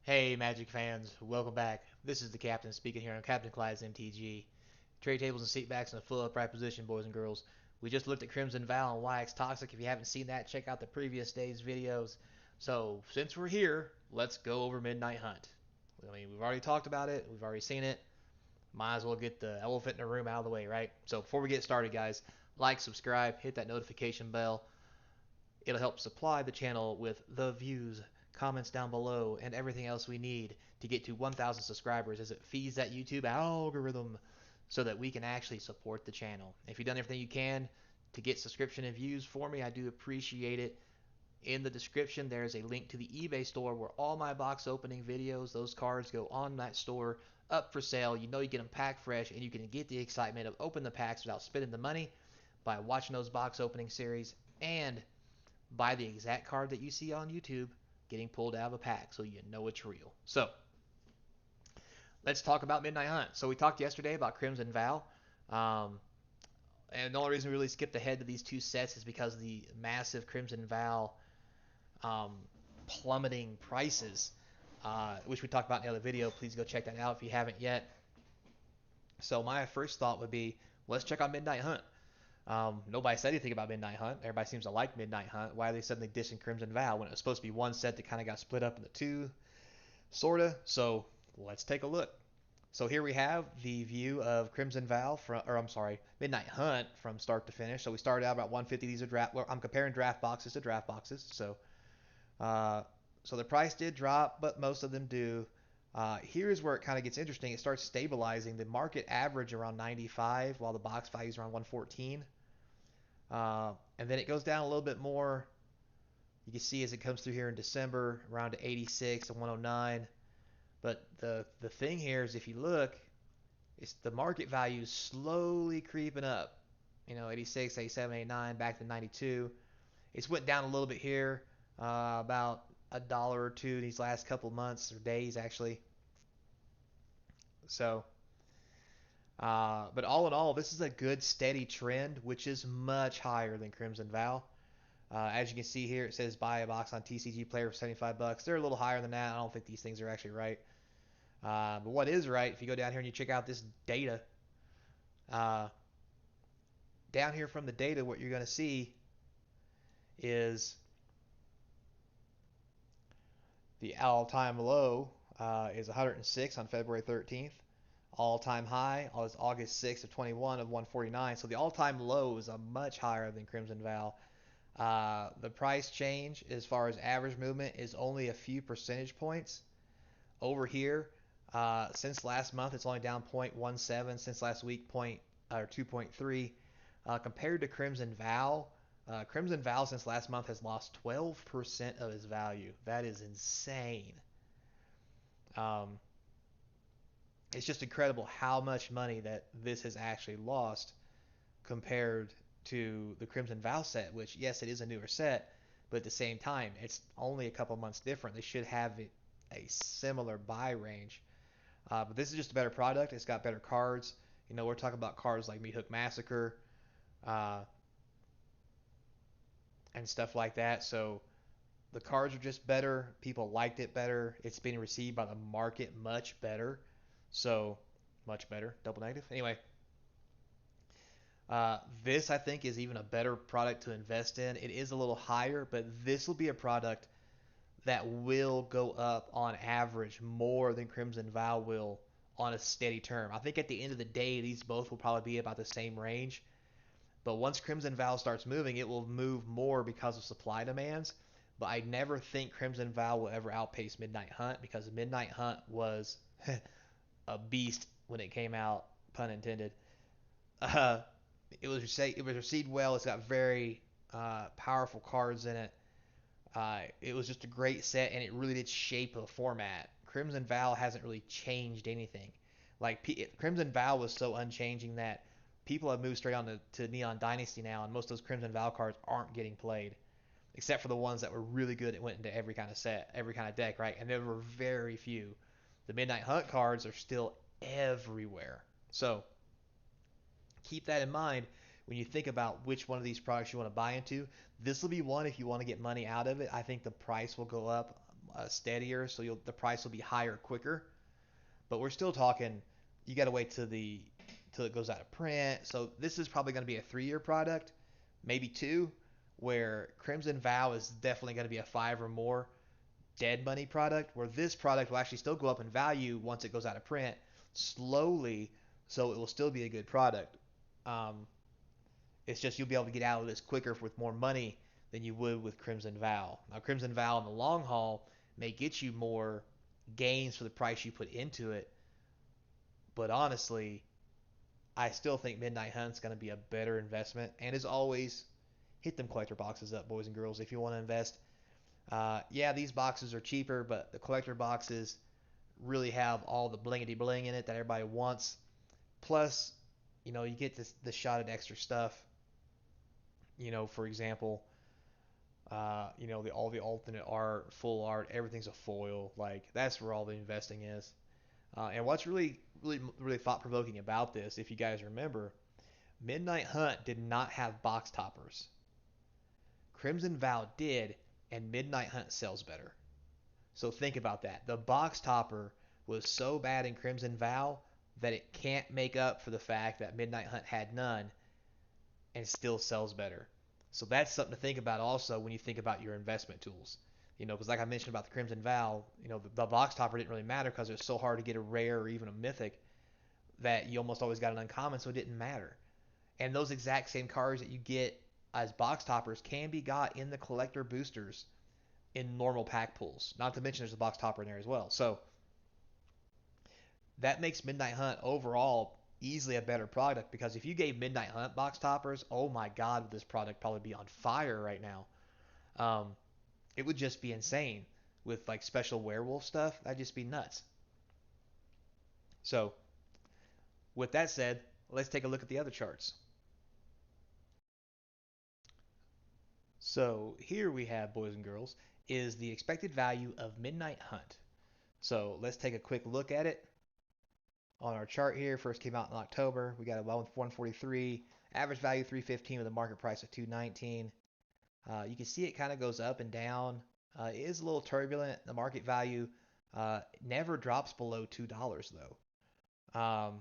Hey, Magic fans, welcome back. This is the captain speaking here on Capnclyde's MTG. Tray tables and seatbacks in a full upright position, boys and girls. We just looked at Crimson Vow and why it's toxic. If you haven't seen that, check out the previous day's videos. So, since we're here, let's go over Midnight Hunt. I mean, we've already talked about it, we've already seen it. Might as well get the elephant in the room out of the way, right? So, before we get started, guys, like, subscribe, hit that notification bell. It'll help supply the channel with the views, comments down below, and everything else we need to get to 1,000 subscribers as it feeds that YouTube algorithm so that we can actually support the channel. If you've done everything you can to get subscription and views for me, I do appreciate it. In the description, there's a link to the eBay store where all my box opening videos, those cards go on that store up for sale. You know you get them packed fresh, and you can get the excitement of opening the packs without spending the money by watching those box opening series and buy the exact card that you see on YouTube getting pulled out of a pack so you know it's real. So, let's talk about Midnight Hunt. So, we talked yesterday about Crimson Vow. Um, and the only reason we really skipped ahead to these two sets is because of the massive Crimson Vow um, plummeting prices, which we talked about in the other video. Please go check that out if you haven't yet. So, my first thought would be let's check out Midnight Hunt. Nobody said anything about Midnight Hunt. Everybody seems to like Midnight Hunt. Why are they suddenly dissing Crimson Vow when it was supposed to be one set that kind of got split up into two, sorta? So let's take a look. So here we have the view of Crimson Vow from, or I'm sorry, Midnight Hunt from start to finish. So we started out about 150. These are draft. Well, I'm comparing draft boxes to draft boxes. Uh, so the price did drop, but most of them do. Here's where it kind of gets interesting. It starts stabilizing. The market average around 95, while the box value is around 114. And then it goes down a little bit more. You can see as it comes through here in December around to 86 and 109. But the thing here is if you look, it's the market value is slowly creeping up. 86, 87, 89, back to 92. It's went down a little bit here, about a dollar or two these last couple months or days actually. So, but all in all, this is a good steady trend, which is much higher than Crimson Vow. As you can see here, it says buy a box on TCG Player for 75 bucks. They're a little higher than that. I don't think these things are actually right. But what is right, if you go down here and you check out this data, uh, down here from the data, what you're going to see is the all-time low is 106 on February 13th. All-time high is August 6th of 21 of 149. So the all-time low is a much higher than Crimson Vow. The price change as far as average movement is only a few percentage points. Over here, since last month, it's only down 0.17. Since last week, 2.3. Compared to Crimson Vow since last month has lost 12% of its value. That is insane. Um, it's just incredible how much money that this has actually lost compared to the Crimson Vow set, which, yes, it is a newer set, but at the same time, it's only a couple months different. They should have a similar buy range. But this is just a better product. It's got better cards. We're talking about cards like Meat Hook Massacre uh, and stuff like that. So the cards are just better. People liked it better. It's being received by the market much better. So much better. Double negative. Anyway, this I think is even a better product to invest in. It is a little higher, but this will be a product that will go up on average more than Crimson Vow will on a steady term. I think at the end of the day, these both will probably be about the same range. But once Crimson Vow starts moving, it will move more because of supply demands. But I never think Crimson Vow will ever outpace Midnight Hunt because Midnight Hunt was a beast when it came out, pun intended. Uh, it was received well. It's got very powerful cards in it. It was just a great set, and it really did shape a format. Crimson Vow hasn't really changed anything. Like Crimson Vow was so unchanging that people have moved straight on to Neon Dynasty now, and most of those Crimson Vow cards aren't getting played, except for the ones that were really good. It went into every kind of set, every kind of deck, right? And there were very few. The Midnight Hunt cards are still everywhere. So keep that in mind when you think about which one of these products you want to buy into. This will be one if you want to get money out of it. I think the price will go up steadier, so the price will be higher quicker. But we're still talking. You got to wait till it goes out of print. So this is probably going to be a 3 year product, maybe two. Where Crimson Vow is definitely going to be a 5 or more dead money product. Where this product will actually still go up in value once it goes out of print slowly, so it will still be a good product. Um, it's just you'll be able to get out of this quicker with more money than you would with Crimson Vow. Now, Crimson Vow in the long haul may get you more gains for the price you put into it, but honestly, I still think Midnight Hunt's going to be a better investment. And as always, hit them collector boxes up, boys and girls, if you want to invest. Yeah, these boxes are cheaper, but the collector boxes really have all the blingity bling in it that everybody wants. Plus, you get the shot at extra stuff. For example, all the alternate art, full art, everything's a foil. Like that's where all the investing is. And what's really, really, really thought provoking about this, if you guys remember, Midnight Hunt did not have box toppers. Crimson Vow did, and Midnight Hunt sells better. So think about that. The box topper was so bad in Crimson Vow that it can't make up for the fact that Midnight Hunt had none and still sells better. So that's something to think about also when you think about your investment tools. Because like I mentioned about the Crimson Vow, the box topper didn't really matter because it was so hard to get a rare or even a mythic that you almost always got an uncommon, so it didn't matter. And those exact same cards that you get as box toppers can be got in the collector boosters in normal pack pools. Not to mention there's a box topper in there as well. So that makes Midnight Hunt overall easily a better product because if you gave Midnight Hunt box toppers, oh my god, would this product probably be on fire right now. It would just be insane with like special werewolf stuff. That'd just be nuts. So with that said, let's take a look at the other charts. So here we have, boys and girls, is the expected value of Midnight Hunt. So let's take a quick look at it on our chart here. First came out in October. We got a 143, average value 315 with a market price of 219. You can see it kind of goes up and down. It is a little turbulent. The market value never drops below $2 though.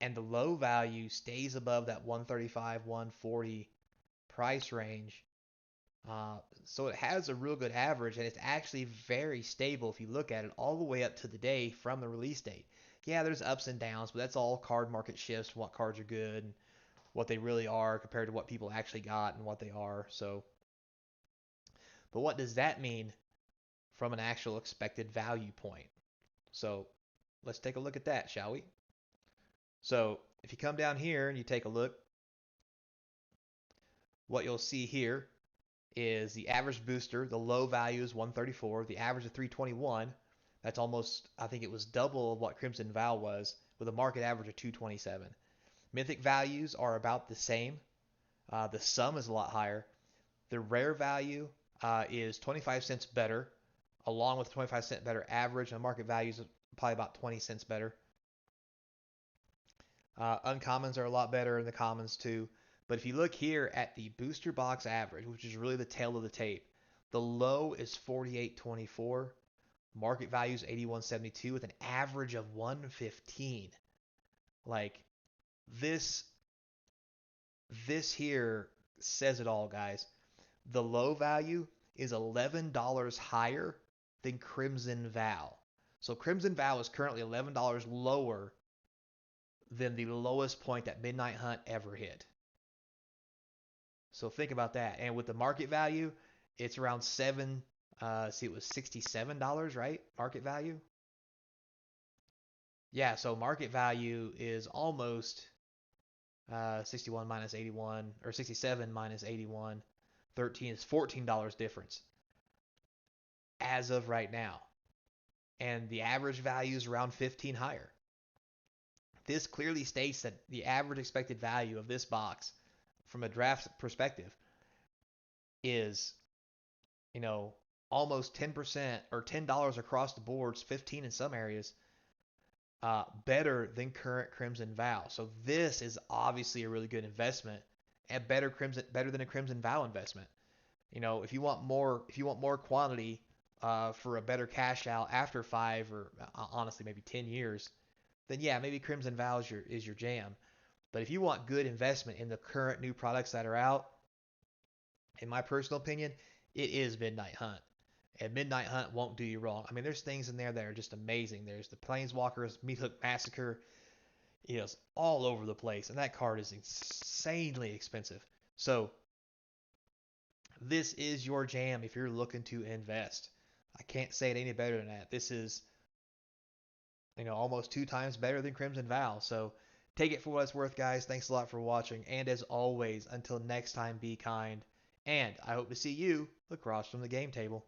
And the low value stays above that 135, 140 price range. So it has a real good average, and it's actually very stable if you look at it all the way up to the day from the release date. Yeah, there's ups and downs, but that's all card market shifts, what cards are good, and what they really are compared to what people actually got and what they are. So, but what does that mean from an actual expected value point? So let's take a look at that, shall we? So if you come down here and you take a look, what you'll see here is the average booster. The low value is 134. The average is 321. That's almost, I think it was double of what Crimson Vow was with a market average of 227. Mythic values are about the same. The sum is a lot higher. The rare value is 25 cents better, along with 25-cent better average, and market values probably about 20 cents better. Uncommons are a lot better in the commons too. But if you look here at the booster box average, which is really the tail of the tape, the low is 48.24. Market value is 81.72 with an average of 115. Like this here says it all, guys. The low value is $11 higher than Crimson Vow. So Crimson Vow is currently $11 lower than the lowest point that Midnight Hunt ever hit. So think about that. And with the market value, it's around it was $67, right? Market value. Yeah, so market value is almost 61 minus 81, or 67 minus 81. 13 is $14 difference as of right now. And the average value is around 15 higher. This clearly states that the average expected value of this box from a draft perspective is, almost 10% or $10 across the boards, 15 in some areas, better than current Crimson Vow. So this is obviously a really good investment and better than a Crimson Vow investment. If you want more quantity for a better cash out after 5 or honestly maybe 10 years, then yeah, maybe Crimson Vow is your jam. But if you want good investment in the current new products that are out, in my personal opinion, it is Midnight Hunt. And Midnight Hunt won't do you wrong. I mean, there's things in there that are just amazing. There's the Planeswalkers, Meat Hook Massacre, it's all over the place, and that card is insanely expensive. So this is your jam if you're looking to invest. I can't say it any better than that. This is almost 2 times better than Crimson Vow. So take it for what it's worth, guys. Thanks a lot for watching, and as always, until next time, be kind, and I hope to see you across from the game table.